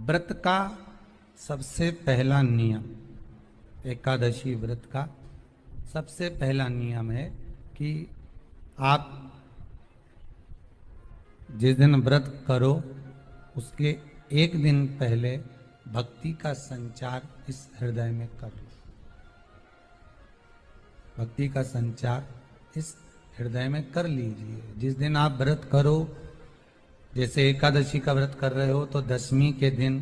व्रत का सबसे पहला नियम, एकादशी व्रत का सबसे पहला नियम है कि आप जिस दिन व्रत करो उसके एक दिन पहले भक्ति का संचार इस हृदय में कर लो। भक्ति का संचार इस हृदय में कर लीजिए। जिस दिन आप व्रत करो, जैसे एकादशी का व्रत कर रहे हो तो दशमी के दिन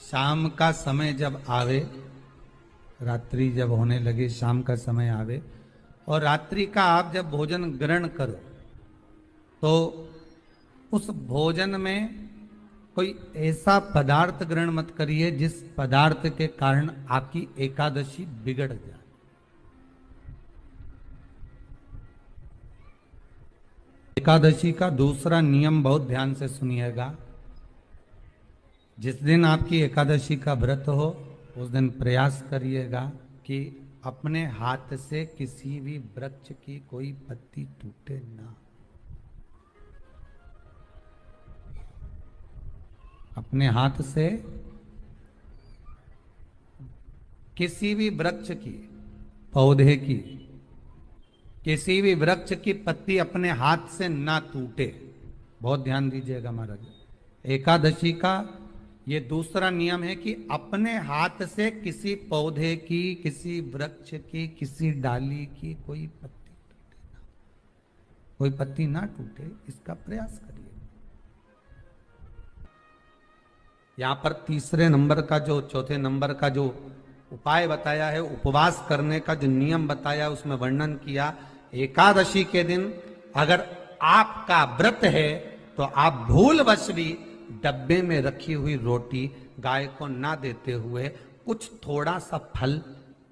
शाम का समय जब आवे, रात्रि जब होने लगे, शाम का समय आवे और रात्रि का आप जब भोजन ग्रहण करो तो उस भोजन में कोई ऐसा पदार्थ ग्रहण मत करिए जिस पदार्थ के कारण आपकी एकादशी बिगड़ जाए। एकादशी का दूसरा नियम बहुत ध्यान से सुनिएगा। जिस दिन आपकी एकादशी का व्रत हो उस दिन प्रयास करिएगा कि अपने हाथ से किसी भी वृक्ष की कोई पत्ती टूटे ना। अपने हाथ से किसी भी वृक्ष की, पौधे की, किसी भी वृक्ष की पत्ती अपने हाथ से ना टूटे। बहुत ध्यान दीजिएगा महाराज। एकादशी का ये दूसरा नियम है कि अपने हाथ से किसी पौधे की, किसी वृक्ष की, किसी डाली की कोई पत्ती टूटे ना, कोई पत्ती ना टूटे, इसका प्रयास करिए। यहां पर तीसरे नंबर का जो, चौथे नंबर का जो उपाय बताया है, उपवास करने का जो नियम बताया, उसमें वर्णन किया एकादशी के दिन अगर आपका व्रत है तो आप भूलवश भी डब्बे में रखी हुई रोटी गाय को ना देते हुए कुछ थोड़ा सा फल,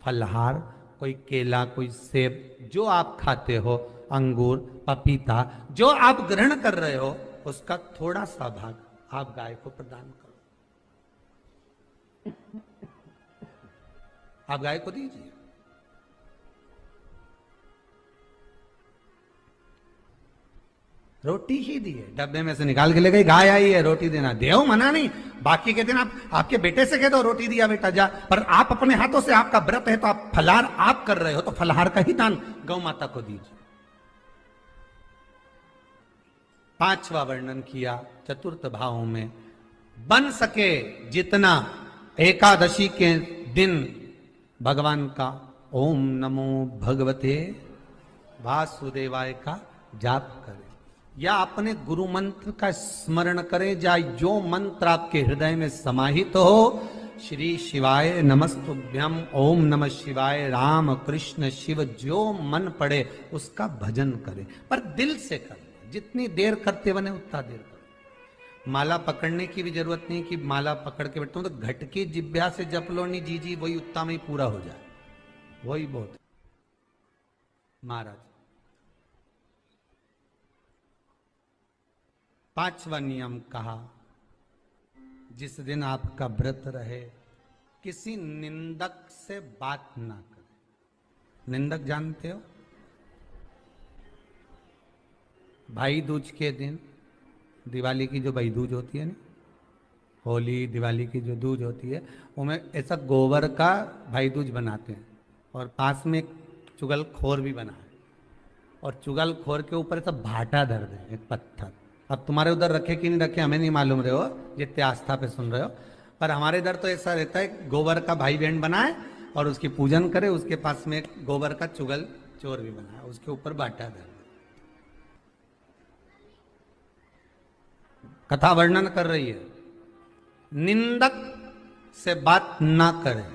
फलहार, कोई केला, कोई सेब, जो आप खाते हो, अंगूर, पपीता, जो आप ग्रहण कर रहे हो, उसका थोड़ा सा भाग आप गाय को प्रदान करो। आप गाय को दीजिए। रोटी ही दिए, डब्बे में से निकाल के ले गई, गाय आई है रोटी देना, देव मना नहीं। बाकी के दिन आप आपके बेटे से कह दो रोटी दिया बेटा जा, पर आप अपने हाथों से, आपका व्रत है तो आप फलाहार आप कर रहे हो तो फलाहार का ही दान गौ माता को दीजिए। पांचवा वर्णन किया चतुर्थ भाव में, बन सके जितना एकादशी के दिन भगवान का ओम नमो भगवते वासुदेवाय का जाप करें या अपने गुरु मंत्र का स्मरण करें, या जो मंत्र आपके हृदय में समाहित हो, श्री शिवाय नमस्तुभ्यम, ओम नमः शिवाय, राम कृष्ण शिव, जो मन पड़े उसका भजन करें, पर दिल से करें। जितनी देर करते बने उतना देर करें। माला पकड़ने की भी जरूरत नहीं कि माला पकड़ के बैठता हूं तो घट की जिब्या से जप लो नहीं जी, वही उतना में ही पूरा हो जाए, वही बहुत। महाराज पांचवा नियम कहा, जिस दिन आपका व्रत रहे किसी निंदक से बात ना करें। निंदक जानते हो? भाई दूज के दिन, दिवाली की जो भाई दूज होती है ना, होली दिवाली की जो दूज होती है, उनमें ऐसा गोबर का भाई दूज बनाते हैं और पास में एक चुगल खोर भी बना है और चुगल खोर के ऊपर ऐसा भाटा धर दे, एक पत्थर। अब तुम्हारे उधर रखे कि नहीं रखे हमें नहीं मालूम रहे हो, जितने आस्था पे सुन रहे हो, पर हमारे इधर तो ऐसा रहता है, गोबर का भाई बहन बनाए और उसकी पूजन करे, उसके पास में गोबर का चुगल चोर भी बनाए, उसके ऊपर भाटा धर। कथा वर्णन कर रही है, निंदक से बात ना करें।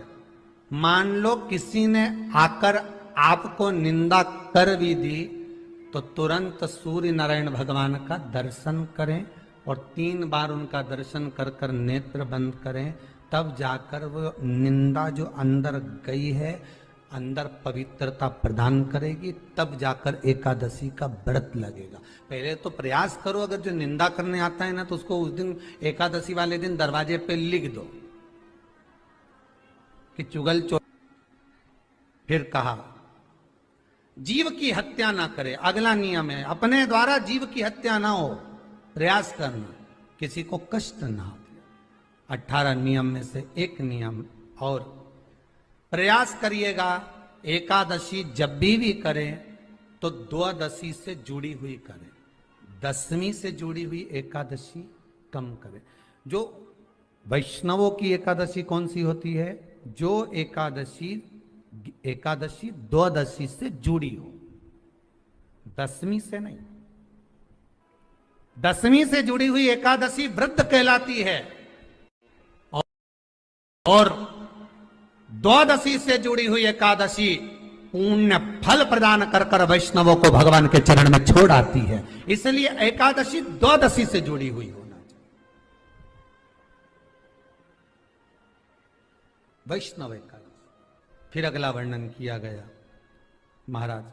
मान लो किसी ने आकर आपको निंदा कर भी दी तो तुरंत सूर्य नारायण भगवान का दर्शन करें और 3 बार उनका दर्शन कर कर नेत्र बंद करें, तब जाकर वो निंदा जो अंदर गई है, अंदर पवित्रता प्रदान करेगी, तब जाकर एकादशी का व्रत लगेगा। पहले तो प्रयास करो, अगर जो निंदा करने आता है ना तो उसको उस दिन एकादशी वाले दिन दरवाजे पे लिख दो कि चुगल चोर। फिर कहा जीव की हत्या ना करे, अगला नियम है, अपने द्वारा जीव की हत्या ना हो, प्रयास करना। किसी को कष्ट ना हो। 18 नियम में से एक नियम और, प्रयास करिएगा एकादशी जब भी करें तो द्वादशी से जुड़ी हुई करें, दशमी से जुड़ी हुई एकादशी कम करें। जो वैष्णवों की एकादशी कौन सी होती है? जो एकादशी द्वादशी से जुड़ी हो, दशमी से नहीं। दशमी से जुड़ी हुई एकादशी व्रत कहलाती है और द्वादशी से जुड़ी हुई एकादशी पुण्य फल प्रदान कर कर वैष्णवों को भगवान के चरण में छोड़ आती है। इसलिए एकादशी द्वादशी से जुड़ी हुई होना चाहिए। वैष्णव एकादशी। फिर अगला वर्णन किया गया महाराज,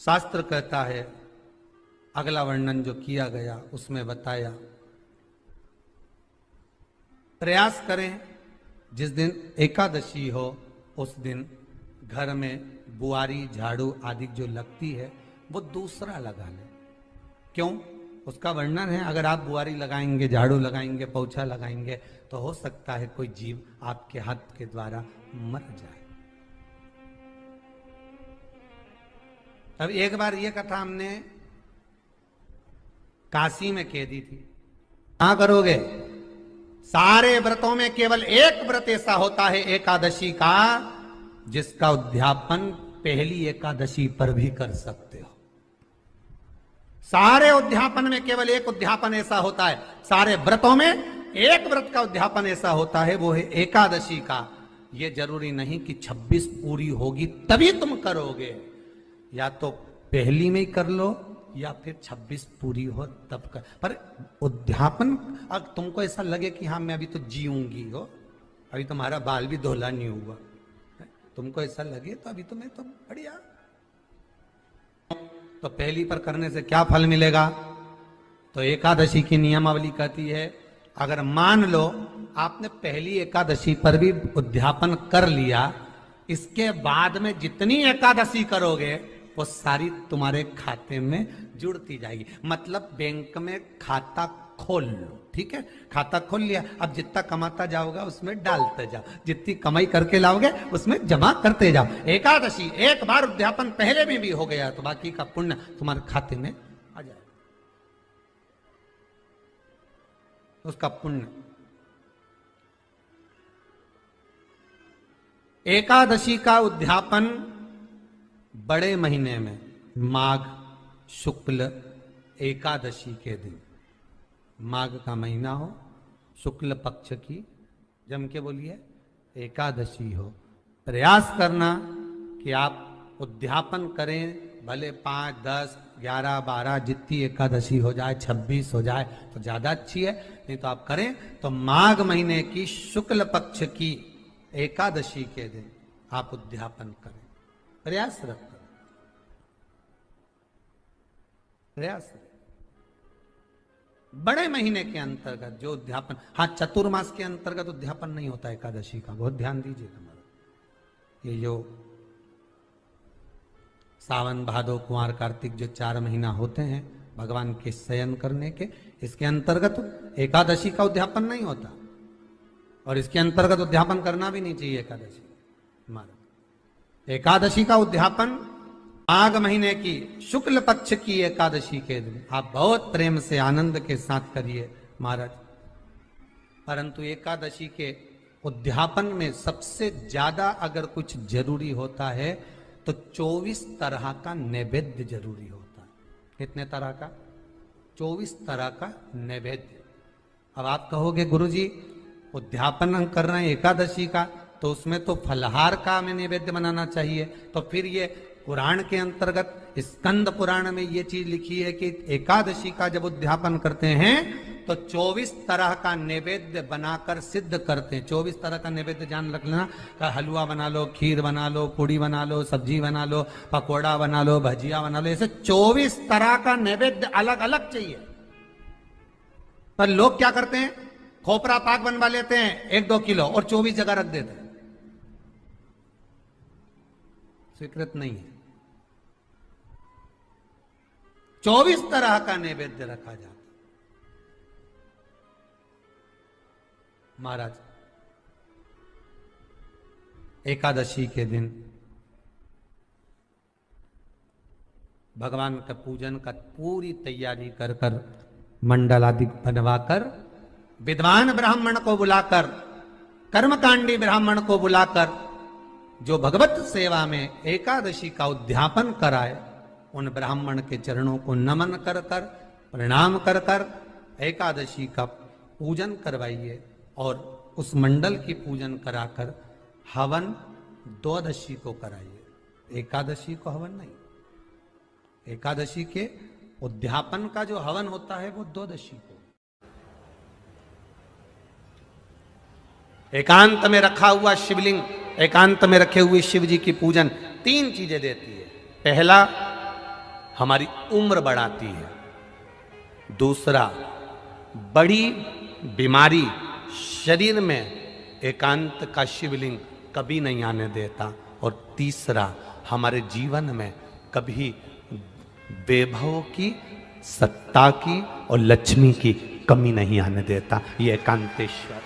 शास्त्र कहता है, अगला वर्णन जो किया गया उसमें बताया, प्रयास करें जिस दिन एकादशी हो उस दिन घर में बुआरी झाड़ू आदि जो लगती है वो दूसरा लगा ले। क्यों? उसका वर्णन है, अगर आप बुआरी लगाएंगे, झाड़ू लगाएंगे, पोछा लगाएंगे तो हो सकता है कोई जीव आपके हाथ के द्वारा मर जाए। अब एक बार ये कथा हमने काशी में कह दी थी। क्या करोगे? सारे व्रतों में केवल एक व्रत ऐसा होता है एकादशी का जिसका उद्यापन पहली एकादशी पर भी कर सकते हो। सारे उद्यापन में केवल एक उद्यापन ऐसा होता है, सारे व्रतों में एक व्रत का उद्यापन ऐसा होता है, वो है एकादशी का। ये जरूरी नहीं कि 26 पूरी होगी तभी तुम करोगे, या तो पहली में ही कर लो या फिर 26 पूरी हो तब कर। पर उद्यापन, अब तुमको ऐसा लगे कि हाँ मैं अभी तो जीऊंगी हो, अभी तुम्हारा बाल भी धोला नहीं हुआ, तुमको ऐसा लगे तो अभी तो मैं तो बढ़िया, तो पहली पर करने से क्या फल मिलेगा? तो एकादशी की नियमावली कहती है, अगर मान लो आपने पहली एकादशी पर भी उद्यापन कर लिया, इसके बाद में जितनी एकादशी करोगे वो सारी तुम्हारे खाते में जुड़ती जाएगी। मतलब बैंक में खाता खोल लो, ठीक है? खाता खोल लिया, अब जितना कमाता जाओगा उसमें डालते जाओ, जितनी कमाई करके लाओगे उसमें जमा करते जाओ। एकादशी एक बार उद्यापन पहले में भी हो गया तो बाकी का पुण्य तुम्हारे खाते में आ जाएगा, उसका पुण्य। एकादशी का उद्यापन बड़े महीने में माघ शुक्ल एकादशी के दिन, माघ का महीना हो, शुक्ल पक्ष की, जम के बोलिए, एकादशी हो, प्रयास करना कि आप उद्यापन करें, भले 5, 10, 11, 12 जितनी एकादशी हो जाए, 26 हो जाए तो ज्यादा अच्छी है, नहीं तो आप करें तो माघ महीने की शुक्ल पक्ष की एकादशी के दिन आप उद्यापन करें। प्रयासरत करें, प्रयास। बड़े महीने के अंतर्गत जो उद्यापन, हाँ चतुर्मास के अंतर्गत उद्यापन नहीं होता एकादशी का, बहुत ध्यान दीजिएगा। ये जो सावन भादो कुंवर कार्तिक जो 4 महीना होते हैं भगवान के शयन करने के, इसके अंतर्गत एकादशी का उद्यापन नहीं होता, और इसके अंतर्गत उद्यापन करना भी नहीं चाहिए एकादशी। एकादशी का उद्यापन माघ महीने की शुक्ल पक्ष की एकादशी के दिन आप बहुत प्रेम से आनंद के साथ करिए महाराज। परंतु एकादशी के उद्यापन में सबसे ज्यादा अगर कुछ जरूरी होता है तो 24 तरह का नैवेद्य जरूरी होता है। कितने तरह का? 24 तरह का नैवेद्य। अब आप कहोगे गुरुजी उद्यापन हम कर रहे हैं एकादशी का, तो उसमें तो फलहार का हमें नैवेद्य बनाना चाहिए। तो फिर ये पुराण के अंतर्गत स्कंद पुराण में ये चीज लिखी है कि एकादशी का जब उद्यापन करते हैं तो 24 तरह का नैवेद्य बनाकर सिद्ध करते हैं। 24 तरह का नैवेद्य जान रख लेना, हलवा बना लो, खीर बना लो, पूड़ी बना लो, सब्जी बना लो, पकौड़ा बना लो, भजिया बना लो, ऐसे 24 तरह का नैवेद्य अलग अलग चाहिए। पर लोग क्या करते हैं, खोपरा पाक बनवा लेते हैं 1-2 किलो और 24 जगह रख देते हैं। स्वीकृत नहीं है। 24 तरह का नैवेद्य रखा जाता। महाराज एकादशी के दिन भगवान का पूजन का पूरी तैयारी कर कर मंडल आदि बनवाकर विद्वान ब्राह्मण को बुलाकर कर्मकांडी ब्राह्मण को बुलाकर जो भगवत सेवा में एकादशी का उद्यापन कराए उन ब्राह्मण के चरणों को नमन कर कर प्रणाम कर कर एकादशी का पूजन करवाइए और उस मंडल की पूजन कराकर हवन द्वादशी को कराइए। एकादशी को हवन नहीं, एकादशी के उद्यापन का जो हवन होता है वो द्वादशी को। एकांत में रखा हुआ शिवलिंग, एकांत में रखे हुए शिव जी की पूजन 3 चीजें देती है। पहला, हमारी उम्र बढ़ाती है। दूसरा, बड़ी बीमारी शरीर में एकांत का शिवलिंग कभी नहीं आने देता। और तीसरा, हमारे जीवन में कभी वैभव की, सत्ता की और लक्ष्मी की कमी नहीं आने देता। ये एकांतेश्वर